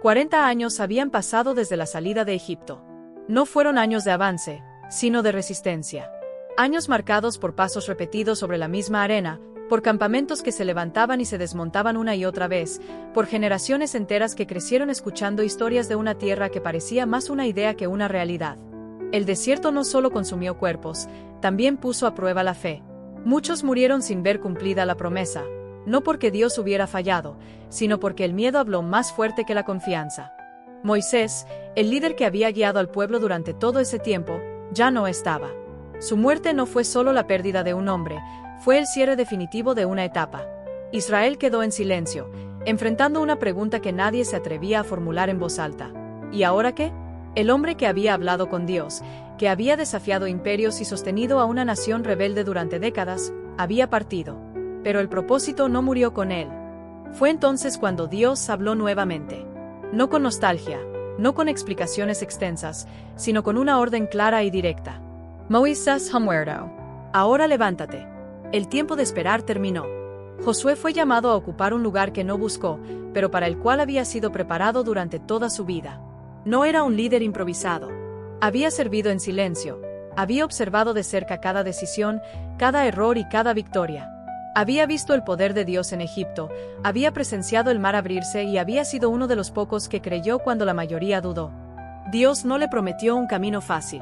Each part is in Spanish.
40 años habían pasado desde la salida de Egipto. No fueron años de avance, sino de resistencia. Años marcados por pasos repetidos sobre la misma arena, por campamentos que se levantaban y se desmontaban una y otra vez, por generaciones enteras que crecieron escuchando historias de una tierra que parecía más una idea que una realidad. El desierto no solo consumió cuerpos, también puso a prueba la fe. Muchos murieron sin ver cumplida la promesa, no porque Dios hubiera fallado, sino porque el miedo habló más fuerte que la confianza. Moisés, el líder que había guiado al pueblo durante todo ese tiempo, ya no estaba. Su muerte no fue solo la pérdida de un hombre, fue el cierre definitivo de una etapa. Israel quedó en silencio, enfrentando una pregunta que nadie se atrevía a formular en voz alta. ¿Y ahora qué? El hombre que había hablado con Dios, que había desafiado imperios y sostenido a una nación rebelde durante décadas, había partido. Pero el propósito no murió con él. Fue entonces cuando Dios habló nuevamente. No con nostalgia, no con explicaciones extensas, sino con una orden clara y directa. Moisés ha muerto. Ahora levántate. El tiempo de esperar terminó. Josué fue llamado a ocupar un lugar que no buscó, pero para el cual había sido preparado durante toda su vida. No era un líder improvisado. Había servido en silencio. Había observado de cerca cada decisión, cada error y cada victoria. Había visto el poder de Dios en Egipto, había presenciado el mar abrirse y había sido uno de los pocos que creyó cuando la mayoría dudó. Dios no le prometió un camino fácil.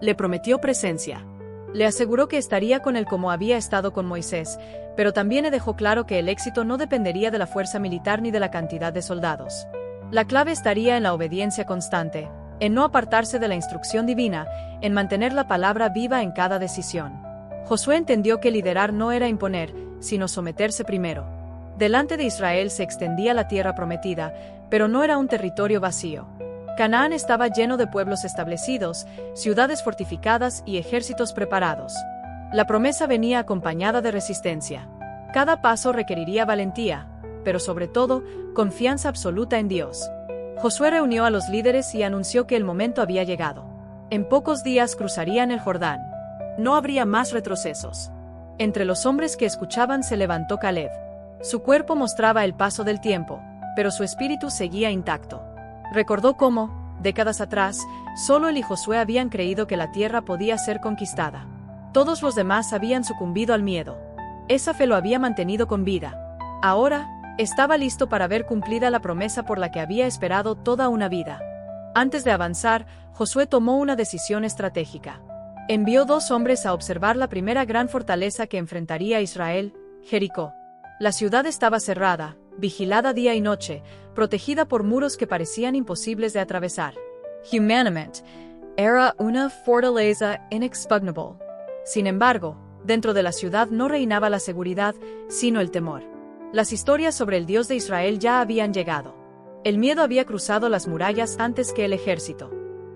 Le prometió presencia. Le aseguró que estaría con él como había estado con Moisés, pero también le dejó claro que el éxito no dependería de la fuerza militar ni de la cantidad de soldados. La clave estaría en la obediencia constante, en no apartarse de la instrucción divina, en mantener la palabra viva en cada decisión. Josué entendió que liderar no era imponer, sino someterse primero. Delante de Israel se extendía la tierra prometida, pero no era un territorio vacío. Canaán estaba lleno de pueblos establecidos, ciudades fortificadas y ejércitos preparados. La promesa venía acompañada de resistencia. Cada paso requeriría valentía, pero sobre todo, confianza absoluta en Dios. Josué reunió a los líderes y anunció que el momento había llegado. En pocos días cruzarían el Jordán. No habría más retrocesos. Entre los hombres que escuchaban se levantó Caleb. Su cuerpo mostraba el paso del tiempo, pero su espíritu seguía intacto. Recordó cómo, décadas atrás, solo él y Josué habían creído que la tierra podía ser conquistada. Todos los demás habían sucumbido al miedo. Esa fe lo había mantenido con vida. Ahora, estaba listo para ver cumplida la promesa por la que había esperado toda una vida. Antes de avanzar, Josué tomó una decisión estratégica. Envió 2 hombres a observar la primera gran fortaleza que enfrentaría Israel, Jericó. La ciudad estaba cerrada, vigilada día y noche, protegida por muros que parecían imposibles de atravesar. Humanamente, era una fortaleza inexpugnable. Sin embargo, dentro de la ciudad no reinaba la seguridad, sino el temor. Las historias sobre el Dios de Israel ya habían llegado. El miedo había cruzado las murallas antes que el ejército.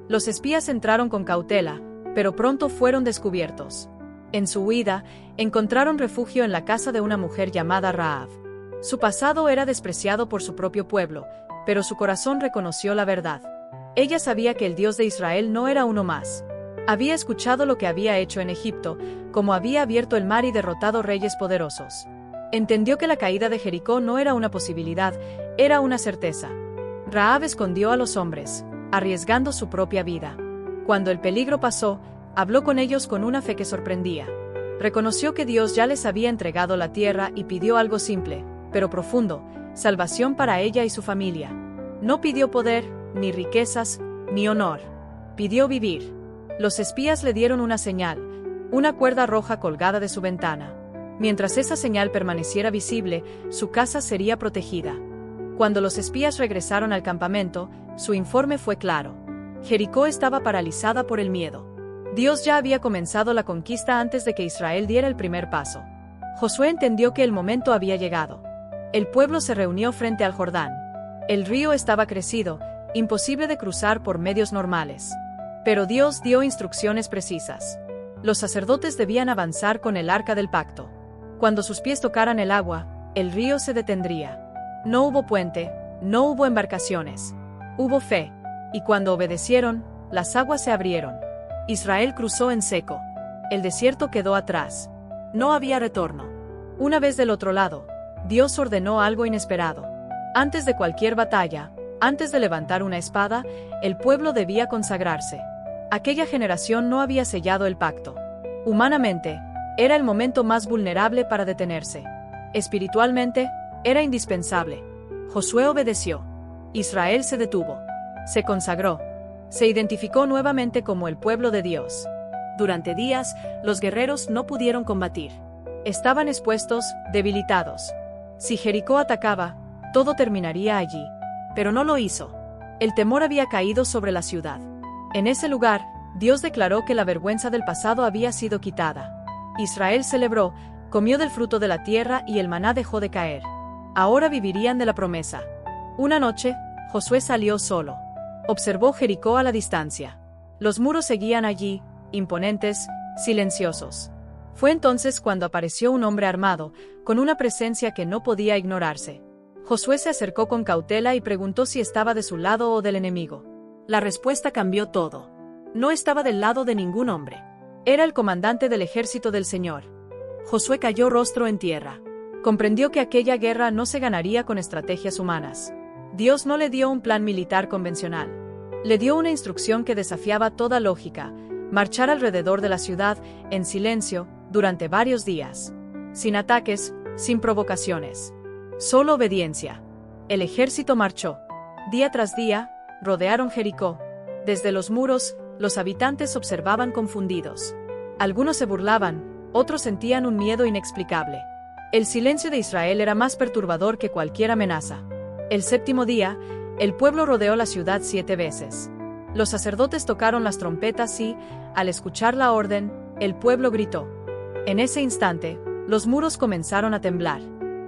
Los espías entraron con cautela, pero pronto fueron descubiertos. En su huida, encontraron refugio en la casa de una mujer llamada Rahab. Su pasado era despreciado por su propio pueblo, pero su corazón reconoció la verdad. Ella sabía que el Dios de Israel no era uno más. Había escuchado lo que había hecho en Egipto, como había abierto el mar y derrotado reyes poderosos. Entendió que la caída de Jericó no era una posibilidad, era una certeza. Rahab escondió a los hombres, arriesgando su propia vida. Cuando el peligro pasó, habló con ellos con una fe que sorprendía. Reconoció que Dios ya les había entregado la tierra y pidió algo simple, pero profundo, salvación para ella y su familia. No pidió poder, ni riquezas, ni honor. Pidió vivir. Los espías le dieron una señal, una cuerda roja colgada de su ventana. Mientras esa señal permaneciera visible, su casa sería protegida. Cuando los espías regresaron al campamento, su informe fue claro. Jericó estaba paralizada por el miedo. Dios ya había comenzado la conquista antes de que Israel diera el primer paso. Josué entendió que el momento había llegado. El pueblo se reunió frente al Jordán. El río estaba crecido, imposible de cruzar por medios normales. Pero Dios dio instrucciones precisas. Los sacerdotes debían avanzar con el arca del pacto. Cuando sus pies tocaran el agua, el río se detendría. No hubo puente, no hubo embarcaciones. Hubo fe. Y cuando obedecieron, las aguas se abrieron. Israel cruzó en seco. El desierto quedó atrás. No había retorno. Una vez del otro lado, Dios ordenó algo inesperado. Antes de cualquier batalla, Antes de levantar una espada, el pueblo debía consagrarse. Aquella generación no había sellado el pacto. Humanamente, era el momento más vulnerable para detenerse. Espiritualmente, era indispensable. Josué obedeció. Israel se detuvo. Se consagró. Se identificó nuevamente como el pueblo de Dios. Durante días, los guerreros no pudieron combatir. Estaban expuestos, debilitados. Si Jericó atacaba, todo terminaría allí. Pero no lo hizo. El temor había caído sobre la ciudad. En ese lugar, Dios declaró que la vergüenza del pasado había sido quitada. Israel celebró, comió del fruto de la tierra y el maná dejó de caer. Ahora vivirían de la promesa. Una noche, Josué salió solo. Observó Jericó a la distancia. Los muros seguían allí, imponentes, silenciosos. Fue entonces cuando apareció un hombre armado, con una presencia que no podía ignorarse. Josué se acercó con cautela y preguntó si estaba de su lado o del enemigo. La respuesta cambió todo. No estaba del lado de ningún hombre. Era el comandante del ejército del Señor. Josué cayó rostro en tierra. Comprendió que aquella guerra no se ganaría con estrategias humanas. Dios no le dio un plan militar convencional. Le dio una instrucción que desafiaba toda lógica: marchar alrededor de la ciudad, en silencio, durante varios días. Sin ataques, sin provocaciones. Solo obediencia. El ejército marchó. Día tras día, rodearon Jericó. Desde los muros, los habitantes observaban confundidos. Algunos se burlaban, otros sentían un miedo inexplicable. El silencio de Israel era más perturbador que cualquier amenaza. El séptimo día, el pueblo rodeó la ciudad 7 veces. Los sacerdotes tocaron las trompetas y, al escuchar la orden, el pueblo gritó. En ese instante, los muros comenzaron a temblar.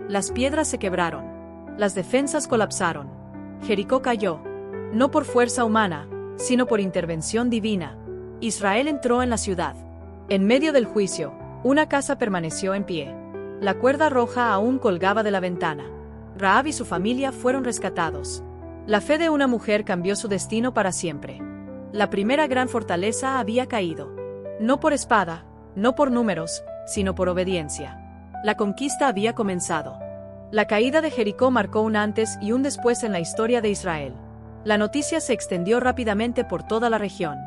Las piedras se quebraron. Las defensas colapsaron. Jericó cayó. No por fuerza humana, sino por intervención divina. Israel entró en la ciudad. En medio del juicio, una casa permaneció en pie. La cuerda roja aún colgaba de la ventana. Rahab y su familia fueron rescatados. La fe de una mujer cambió su destino para siempre. La primera gran fortaleza había caído. No por espada, no por números, sino por obediencia. La conquista había comenzado. La caída de Jericó marcó un antes y un después en la historia de Israel. La noticia se extendió rápidamente por toda la región.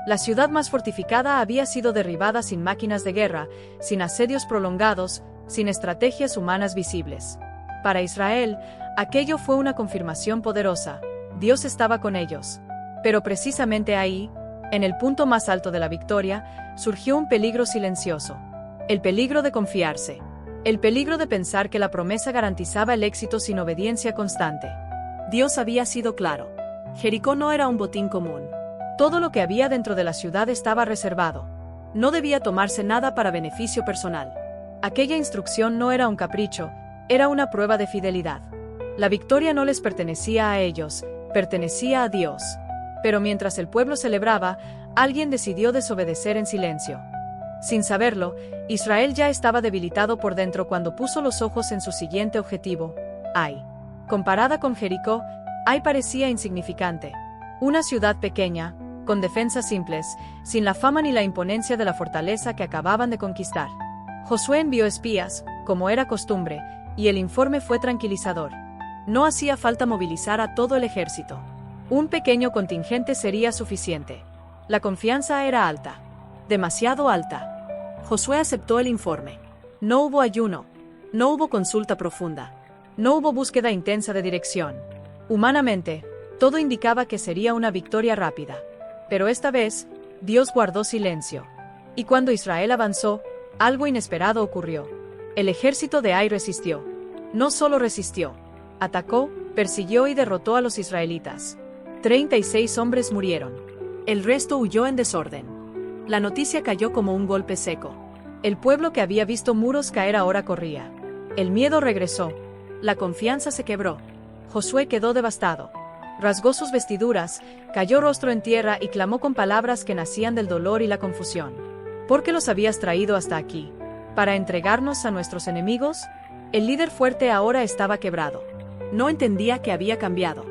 La ciudad más fortificada había sido derribada sin máquinas de guerra, sin asedios prolongados, sin estrategias humanas visibles. Para Israel, aquello fue una confirmación poderosa. Dios estaba con ellos. Pero precisamente ahí, en el punto más alto de la victoria, surgió un peligro silencioso. El peligro de confiarse. El peligro de pensar que la promesa garantizaba el éxito sin obediencia constante. Dios había sido claro. Jericó no era un botín común. Todo lo que había dentro de la ciudad estaba reservado. No debía tomarse nada para beneficio personal. Aquella instrucción no era un capricho, era una prueba de fidelidad. La victoria no les pertenecía a ellos, pertenecía a Dios. Pero mientras el pueblo celebraba, alguien decidió desobedecer en silencio. Sin saberlo, Israel ya estaba debilitado por dentro cuando puso los ojos en su siguiente objetivo, Ai. Comparada con Jericó, Ai parecía insignificante. Una ciudad pequeña, con defensas simples, sin la fama ni la imponencia de la fortaleza que acababan de conquistar. Josué envió espías, como era costumbre, y el informe fue tranquilizador. No hacía falta movilizar a todo el ejército. Un pequeño contingente sería suficiente. La confianza era alta. Demasiado alta. Josué aceptó el informe. No hubo ayuno. No hubo consulta profunda. No hubo búsqueda intensa de dirección. Humanamente, todo indicaba que sería una victoria rápida. Pero esta vez, Dios guardó silencio. Y cuando Israel avanzó, algo inesperado ocurrió. El ejército de Ai resistió. No solo resistió, atacó, persiguió y derrotó a los israelitas. 36 hombres murieron. El resto huyó en desorden. La noticia cayó como un golpe seco. El pueblo que había visto muros caer ahora corría. El miedo regresó. La confianza se quebró. Josué quedó devastado. Rasgó sus vestiduras, cayó rostro en tierra y clamó con palabras que nacían del dolor y la confusión. ¿Por qué los habías traído hasta aquí? ¿Para entregarnos a nuestros enemigos? El líder fuerte ahora estaba quebrado. No entendía que había cambiado.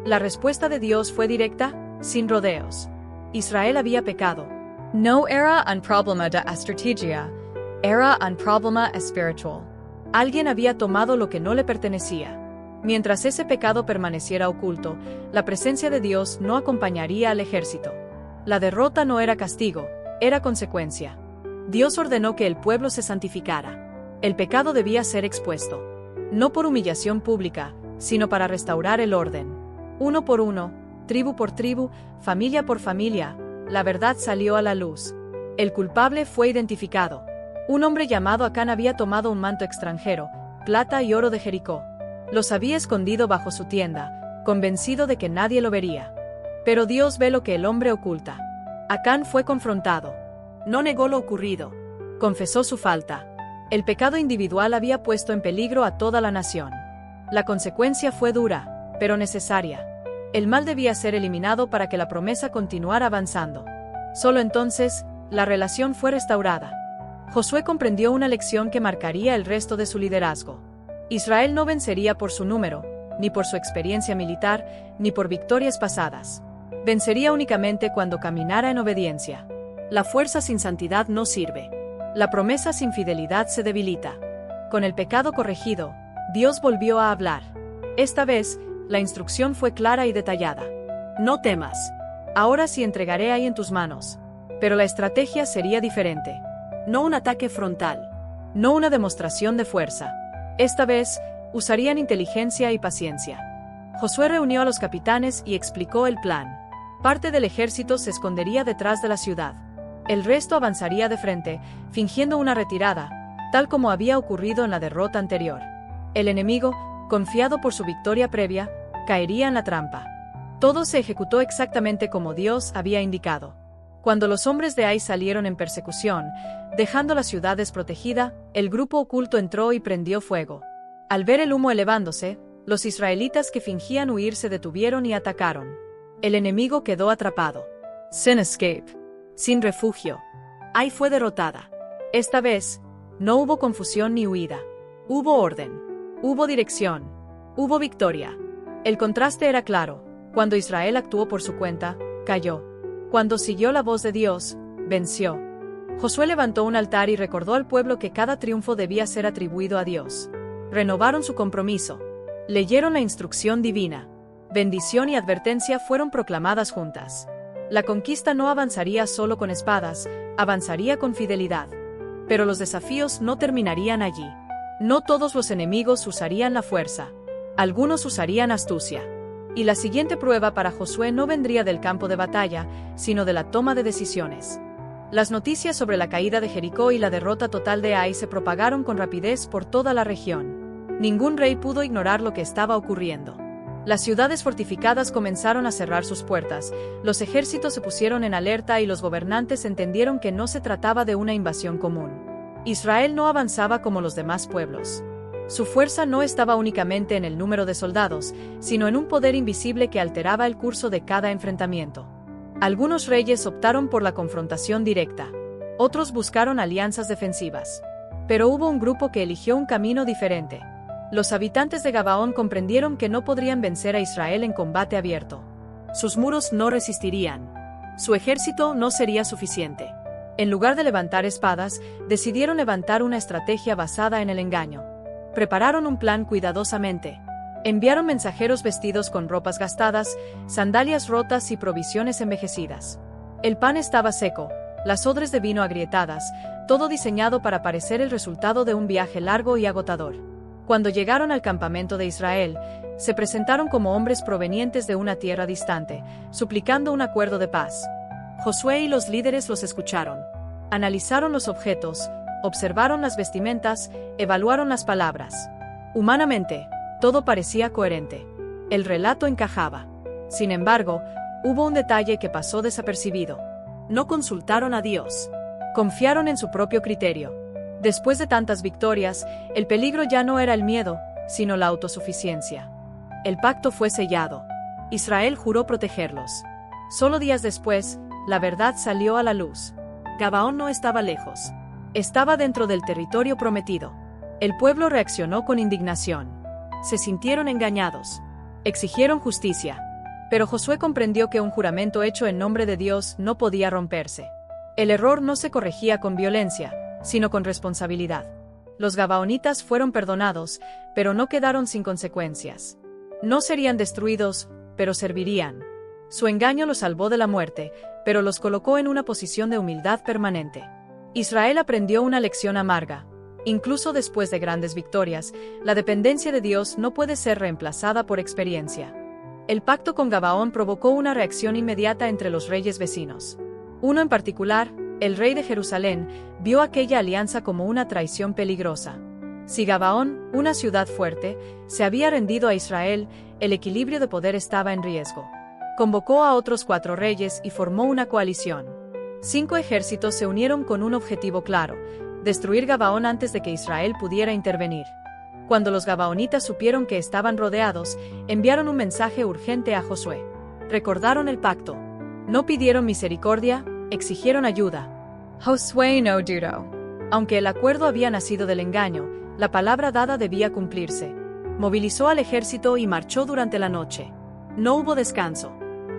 La respuesta de Dios fue directa, sin rodeos. Israel había pecado. No era un problema de estrategia, era un problema espiritual. Alguien había tomado lo que no le pertenecía. Mientras ese pecado permaneciera oculto, la presencia de Dios no acompañaría al ejército. La derrota no era castigo, era consecuencia. Dios ordenó que el pueblo se santificara. El pecado debía ser expuesto. No por humillación pública, sino para restaurar el orden. Uno por uno, tribu por tribu, familia por familia, la verdad salió a la luz. El culpable fue identificado. Un hombre llamado Acán había tomado un manto extranjero, plata y oro de Jericó. Los había escondido bajo su tienda, convencido de que nadie lo vería. Pero Dios ve lo que el hombre oculta. Acán fue confrontado. No negó lo ocurrido. Confesó su falta. El pecado individual había puesto en peligro a toda la nación. La consecuencia fue dura, pero necesaria. El mal debía ser eliminado para que la promesa continuara avanzando. Solo entonces, la relación fue restaurada. Josué comprendió una lección que marcaría el resto de su liderazgo. Israel no vencería por su número, ni por su experiencia militar, ni por victorias pasadas. Vencería únicamente cuando caminara en obediencia. La fuerza sin santidad no sirve. La promesa sin fidelidad se debilita. Con el pecado corregido, Dios volvió a hablar. Esta vez, la instrucción fue clara y detallada. No temas. Ahora sí entregaré ahí en tus manos. Pero la estrategia sería diferente. No un ataque frontal. No una demostración de fuerza. Esta vez, usarían inteligencia y paciencia. Josué reunió a los capitanes y explicó el plan. Parte del ejército se escondería detrás de la ciudad. El resto avanzaría de frente, fingiendo una retirada, tal como había ocurrido en la derrota anterior. El enemigo, confiado por su victoria previa, caería en la trampa. Todo se ejecutó exactamente como Dios había indicado. Cuando los hombres de Ai salieron en persecución, dejando la ciudad desprotegida, el grupo oculto entró y prendió fuego. Al ver el humo elevándose, los israelitas que fingían huir se detuvieron y atacaron. El enemigo quedó atrapado. Sin escape. Sin refugio. Ai fue derrotada. Esta vez, no hubo confusión ni huida. Hubo orden. Hubo dirección. Hubo victoria. El contraste era claro. Cuando Israel actuó por su cuenta, cayó. Cuando siguió la voz de Dios, venció. Josué levantó un altar y recordó al pueblo que cada triunfo debía ser atribuido a Dios. Renovaron su compromiso. Leyeron la instrucción divina. Bendición y advertencia fueron proclamadas juntas. La conquista no avanzaría solo con espadas, avanzaría con fidelidad. Pero los desafíos no terminarían allí. No todos los enemigos usarían la fuerza. Algunos usarían astucia. Y la siguiente prueba para Josué no vendría del campo de batalla, sino de la toma de decisiones. Las noticias sobre la caída de Jericó y la derrota total de Ai se propagaron con rapidez por toda la región. Ningún rey pudo ignorar lo que estaba ocurriendo. Las ciudades fortificadas comenzaron a cerrar sus puertas, los ejércitos se pusieron en alerta y los gobernantes entendieron que no se trataba de una invasión común. Israel no avanzaba como los demás pueblos. Su fuerza no estaba únicamente en el número de soldados, sino en un poder invisible que alteraba el curso de cada enfrentamiento. Algunos reyes optaron por la confrontación directa. Otros buscaron alianzas defensivas. Pero hubo un grupo que eligió un camino diferente. Los habitantes de Gabaón comprendieron que no podrían vencer a Israel en combate abierto. Sus muros no resistirían. Su ejército no sería suficiente. En lugar de levantar espadas, decidieron levantar una estrategia basada en el engaño. Prepararon un plan cuidadosamente. Enviaron mensajeros vestidos con ropas gastadas, sandalias rotas y provisiones envejecidas. El pan estaba seco, las odres de vino agrietadas, todo diseñado para parecer el resultado de un viaje largo y agotador. Cuando llegaron al campamento de Israel, se presentaron como hombres provenientes de una tierra distante, suplicando un acuerdo de paz. Josué y los líderes los escucharon. Analizaron los objetos, observaron las vestimentas, evaluaron las palabras. Humanamente, todo parecía coherente. El relato encajaba. Sin embargo, hubo un detalle que pasó desapercibido. No consultaron a Dios. Confiaron en su propio criterio. Después de tantas victorias, el peligro ya no era el miedo, sino la autosuficiencia. El pacto fue sellado. Israel juró protegerlos. Solo días después, la verdad salió a la luz. Gabaón no estaba lejos. Estaba dentro del territorio prometido. El pueblo reaccionó con indignación. Se sintieron engañados. Exigieron justicia. Pero Josué comprendió que un juramento hecho en nombre de Dios no podía romperse. El error no se corregía con violencia, sino con responsabilidad. Los gabaonitas fueron perdonados, pero no quedaron sin consecuencias. No serían destruidos, pero servirían. Su engaño los salvó de la muerte, pero los colocó en una posición de humildad permanente. Israel aprendió una lección amarga. Incluso después de grandes victorias, la dependencia de Dios no puede ser reemplazada por experiencia. El pacto con Gabaón provocó una reacción inmediata entre los reyes vecinos. Uno en particular, el rey de Jerusalén, vio aquella alianza como una traición peligrosa. Si Gabaón, una ciudad fuerte, se había rendido a Israel, el equilibrio de poder estaba en riesgo. Convocó a otros 4 reyes y formó una coalición. 5 ejércitos se unieron con un objetivo claro: destruir Gabaón antes de que Israel pudiera intervenir. Cuando los gabaonitas supieron que estaban rodeados, enviaron un mensaje urgente a Josué. Recordaron el pacto. No pidieron misericordia, exigieron ayuda. Josué no dudó. Aunque el acuerdo había nacido del engaño, la palabra dada debía cumplirse. Movilizó al ejército y marchó durante la noche. No hubo descanso.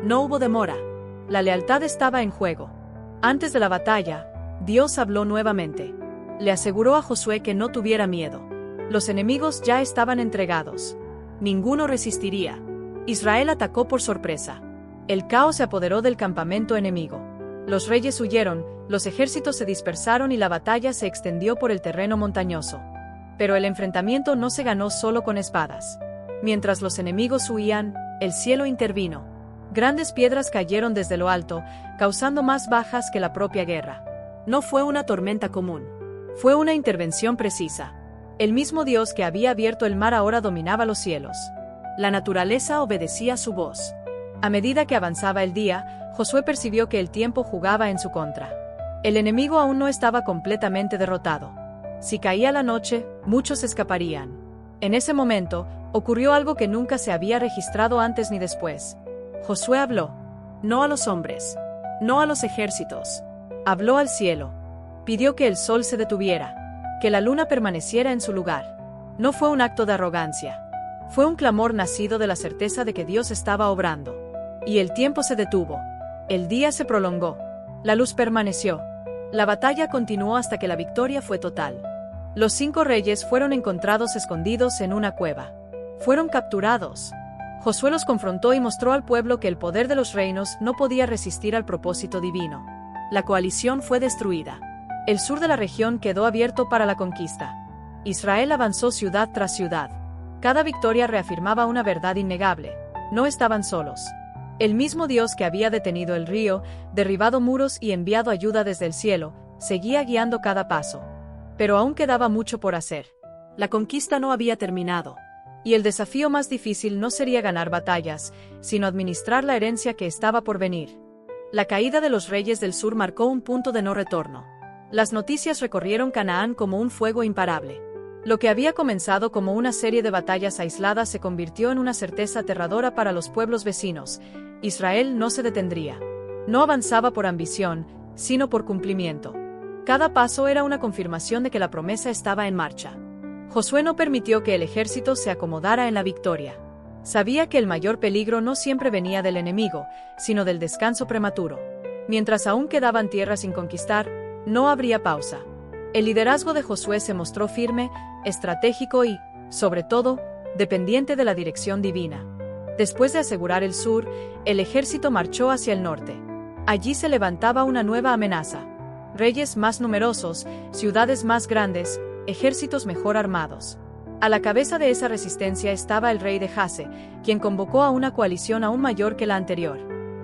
No hubo demora. La lealtad estaba en juego. Antes de la batalla, Dios habló nuevamente. Le aseguró a Josué que no tuviera miedo. Los enemigos ya estaban entregados. Ninguno resistiría. Israel atacó por sorpresa. El caos se apoderó del campamento enemigo. Los reyes huyeron, los ejércitos se dispersaron y la batalla se extendió por el terreno montañoso. Pero el enfrentamiento no se ganó solo con espadas. Mientras los enemigos huían, el cielo intervino. Grandes piedras cayeron desde lo alto, causando más bajas que la propia guerra. No fue una tormenta común. Fue una intervención precisa. El mismo Dios que había abierto el mar ahora dominaba los cielos. La naturaleza obedecía su voz. A medida que avanzaba el día, Josué percibió que el tiempo jugaba en su contra. El enemigo aún no estaba completamente derrotado. Si caía la noche, muchos escaparían. En ese momento, ocurrió algo que nunca se había registrado antes ni después. Josué habló. No a los hombres. No a los ejércitos. Habló al cielo. Pidió que el sol se detuviera. Que la luna permaneciera en su lugar. No fue un acto de arrogancia. Fue un clamor nacido de la certeza de que Dios estaba obrando. Y el tiempo se detuvo. El día se prolongó. La luz permaneció. La batalla continuó hasta que la victoria fue total. Los 5 reyes fueron encontrados escondidos en una cueva. Fueron capturados. Josué los confrontó y mostró al pueblo que el poder de los reinos no podía resistir al propósito divino. La coalición fue destruida. El sur de la región quedó abierto para la conquista. Israel avanzó ciudad tras ciudad. Cada victoria reafirmaba una verdad innegable: no estaban solos. El mismo Dios que había detenido el río, derribado muros y enviado ayuda desde el cielo, seguía guiando cada paso. Pero aún quedaba mucho por hacer. La conquista no había terminado. Y el desafío más difícil no sería ganar batallas, sino administrar la herencia que estaba por venir. La caída de los reyes del sur marcó un punto de no retorno. Las noticias recorrieron Canaán como un fuego imparable. Lo que había comenzado como una serie de batallas aisladas se convirtió en una certeza aterradora para los pueblos vecinos: Israel no se detendría. No avanzaba por ambición, sino por cumplimiento. Cada paso era una confirmación de que la promesa estaba en marcha. Josué no permitió que el ejército se acomodara en la victoria. Sabía que el mayor peligro no siempre venía del enemigo, sino del descanso prematuro. Mientras aún quedaban tierras sin conquistar, no habría pausa. El liderazgo de Josué se mostró firme, estratégico y, sobre todo, dependiente de la dirección divina. Después de asegurar el sur, el ejército marchó hacia el norte. Allí se levantaba una nueva amenaza. Reyes más numerosos, ciudades más grandes, ejércitos mejor armados. A la cabeza de esa resistencia estaba el rey de Jase, quien convocó a una coalición aún mayor que la anterior.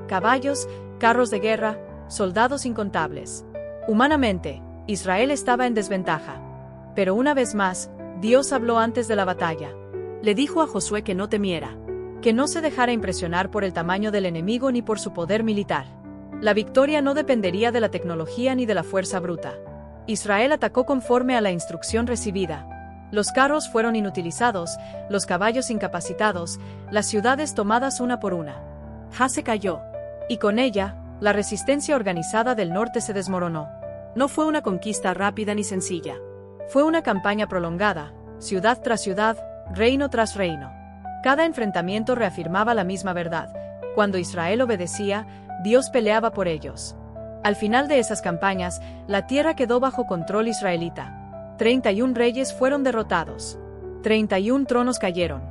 Caballos, carros de guerra, soldados incontables. Humanamente, Israel estaba en desventaja. Pero una vez más, Dios habló antes de la batalla. Le dijo a Josué que no temiera, que no se dejara impresionar por el tamaño del enemigo ni por su poder militar. La victoria no dependería de la tecnología ni de la fuerza bruta. Israel atacó conforme a la instrucción recibida. Los carros fueron inutilizados, los caballos incapacitados, las ciudades tomadas una por una. Jase cayó. Y con ella, la resistencia organizada del norte se desmoronó. No fue una conquista rápida ni sencilla. Fue una campaña prolongada, ciudad tras ciudad, reino tras reino. Cada enfrentamiento reafirmaba la misma verdad: cuando Israel obedecía, Dios peleaba por ellos. Al final de esas campañas, la tierra quedó bajo control israelita. 31 reyes fueron derrotados. 31 tronos cayeron.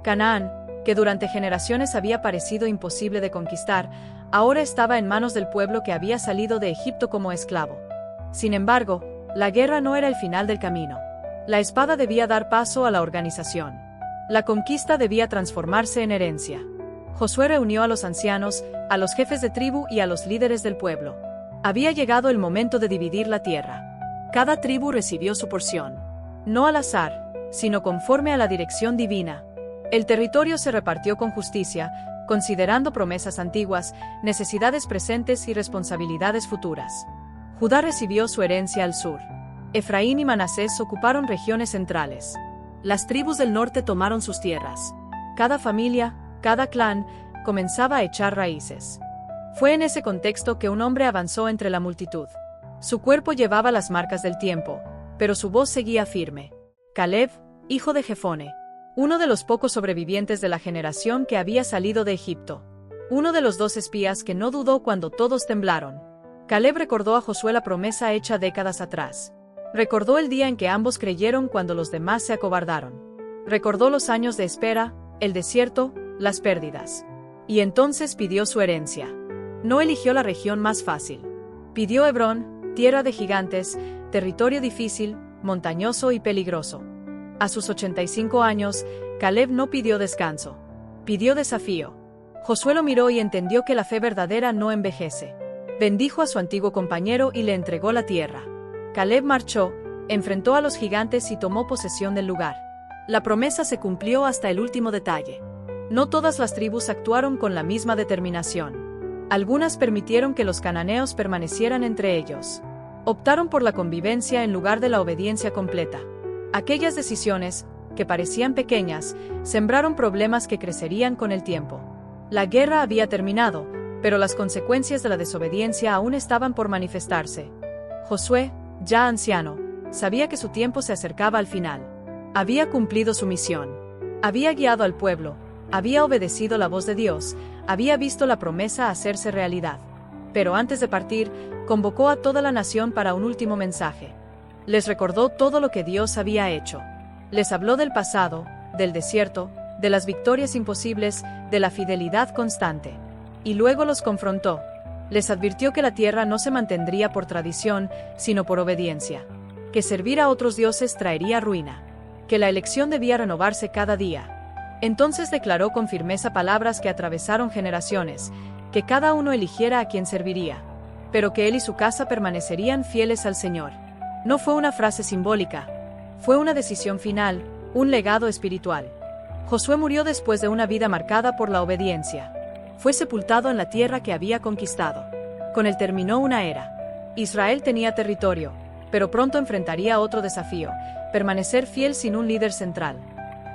Canaán, que durante generaciones había parecido imposible de conquistar, ahora estaba en manos del pueblo que había salido de Egipto como esclavo. Sin embargo, la guerra no era el final del camino. La espada debía dar paso a la organización. La conquista debía transformarse en herencia. Josué reunió a los ancianos, a los jefes de tribu y a los líderes del pueblo. Había llegado el momento de dividir la tierra. Cada tribu recibió su porción. No al azar, sino conforme a la dirección divina. El territorio se repartió con justicia, considerando promesas antiguas, necesidades presentes y responsabilidades futuras. Judá recibió su herencia al sur. Efraín y Manasés ocuparon regiones centrales. Las tribus del norte tomaron sus tierras. Cada familia, cada clan, comenzaba a echar raíces. Fue en ese contexto que un hombre avanzó entre la multitud. Su cuerpo llevaba las marcas del tiempo, pero su voz seguía firme. Caleb, hijo de Jefone, uno de los pocos sobrevivientes de la generación que había salido de Egipto. Uno de los 2 espías que no dudó cuando todos temblaron. Caleb recordó a Josué la promesa hecha décadas atrás. Recordó el día en que ambos creyeron cuando los demás se acobardaron. Recordó los años de espera, el desierto, las pérdidas. Y entonces pidió su herencia. No eligió la región más fácil. Pidió Hebrón, tierra de gigantes, territorio difícil, montañoso y peligroso. A sus 85 años, Caleb no pidió descanso. Pidió desafío. Josué lo miró y entendió que la fe verdadera no envejece. Bendijo a su antiguo compañero y le entregó la tierra. Caleb marchó, enfrentó a los gigantes y tomó posesión del lugar. La promesa se cumplió hasta el último detalle. No todas las tribus actuaron con la misma determinación. Algunas permitieron que los cananeos permanecieran entre ellos. Optaron por la convivencia en lugar de la obediencia completa. Aquellas decisiones, que parecían pequeñas, sembraron problemas que crecerían con el tiempo. La guerra había terminado, pero las consecuencias de la desobediencia aún estaban por manifestarse. Josué, ya anciano, sabía que su tiempo se acercaba al final. Había cumplido su misión. Había guiado al pueblo, había obedecido la voz de Dios, había visto la promesa hacerse realidad. Pero antes de partir, convocó a toda la nación para un último mensaje. Les recordó todo lo que Dios había hecho. Les habló del pasado, del desierto, de las victorias imposibles, de la fidelidad constante. Y luego los confrontó. Les advirtió que la tierra no se mantendría por tradición, sino por obediencia. Que servir a otros dioses traería ruina. Que la elección debía renovarse cada día. Entonces declaró con firmeza palabras que atravesaron generaciones, que cada uno eligiera a quien serviría, pero que él y su casa permanecerían fieles al Señor. No fue una frase simbólica, fue una decisión final, un legado espiritual. Josué murió después de una vida marcada por la obediencia. Fue sepultado en la tierra que había conquistado. Con él terminó una era. Israel tenía territorio, pero pronto enfrentaría otro desafío: permanecer fiel sin un líder central.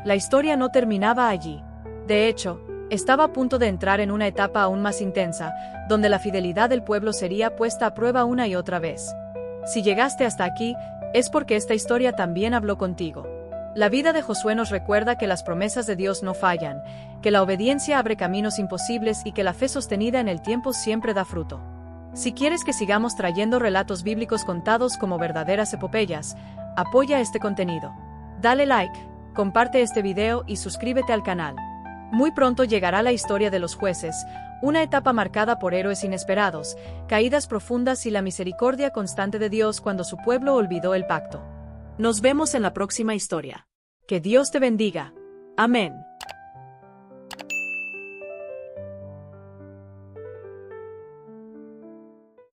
La historia no terminaba allí. De hecho, estaba a punto de entrar en una etapa aún más intensa, donde la fidelidad del pueblo sería puesta a prueba una y otra vez. Si llegaste hasta aquí, es porque esta historia también habló contigo. La vida de Josué nos recuerda que las promesas de Dios no fallan, que la obediencia abre caminos imposibles y que la fe sostenida en el tiempo siempre da fruto. Si quieres que sigamos trayendo relatos bíblicos contados como verdaderas epopeyas, apoya este contenido. Dale like, comparte este video y suscríbete al canal. Muy pronto llegará la historia de los jueces, una etapa marcada por héroes inesperados, caídas profundas y la misericordia constante de Dios cuando su pueblo olvidó el pacto. Nos vemos en la próxima historia. Que Dios te bendiga. Amén.